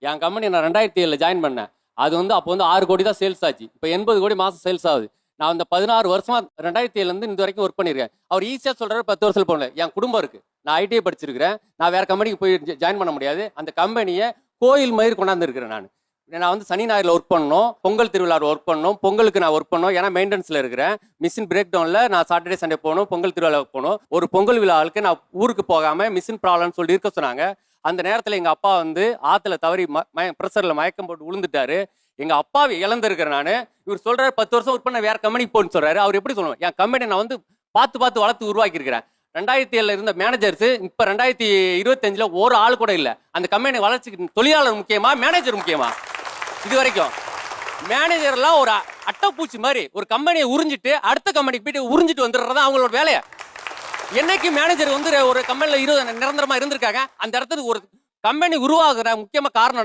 என் company நான் 2007 join பண்ணேன். அது வந்து அப்போ வந்து 6 கோடி தான் சேல்ஸ் ஆச்சு. இப்போ 80 கோடி மாதம் சேல்ஸ் ஆகுது. நான் அந்த 16 வருஷமா 2007 இந்த வரைக்கும் ஒர்க் பண்ணியிருக்கேன். அவர் ஈஸியாக சொல்றாரு 10 வருஷம் போகல. என் குடும்பம் இருக்கு. நான் ஐடிஐ படிச்சிருக்கிறேன். நான் வேற கம்பெனிக்கு போய் ஜாயின் பண்ண முடியாது. அந்த கம்பெனியை கோயில் மாதிரி கொண்டாந்து இருக்கிறேன். நான் வந்து சனி ஞாயிறில் ஒர்க் பண்ணணும், பொங்கல் திருவிழாவில் ஒர்க் பண்ணணும், பொங்கலுக்கு நான் ஒர்க் பண்ணணும். ஏன்னா மெயின்டெனன்ஸில் இருக்கிறேன். மிஷின் பிரேக் டவுனில் நான் சாட்டர்டே சண்டே போகணும், பொங்கல் திருவிழாவுக்கு போகணும். ஒரு பொங்கல் விழாவுக்கு நான் ஊருக்கு போகாமல் மிஷின் ப்ராப்ளம்னு சொல்லி இருக்க சொன்னாங்க. அந்த நேரத்தில் எங்கள் அப்பா வந்து ஆற்றுல தவறி ப்ரெஷரில் மயக்கம் போட்டு விழுந்துட்டாரு. எங்கள் அப்பாவை இழந்திருக்கிறேன் நான். இவர் சொல்கிறார் 10 வருஷம் ஒர்க் பண்ண வேற கம்பெனிக்கு போன்னு சொல்கிறாரு. அவர் எப்படி சொல்லுவேன்? என் கம்பெனி நான் வந்து பார்த்து வளர்த்து உருவாக்கியிருக்கிறேன். 2007 இருந்த மேனேஜர்ஸ் இப்போ 2025 ஒரு ஆள் கூட இல்லை. அந்த கம்பெனி வளர்ச்சிக்கு தொழிலாளர் முக்கியமா, மேனேஜர் முக்கியமா? இது வரைக்கும் மேனேஜர்லாம் ஒரு அட்டைப்பூச்சி மாதிரி ஒரு கம்பெனியை உறிஞ்சிட்டு அடுத்த கம்பெனிக்கு போயிட்டு உறிஞ்சிட்டு வந்துடுறதா அவங்களோட வேலையை. என்னைக்கு மேனேஜர் வந்து ஒரு கம்பெனியில் நிரந்தரமா இருந்திருக்காங்க, அந்த இடத்துக்கு ஒரு கம்பெனி உருவாகுற முக்கியமா காரணம்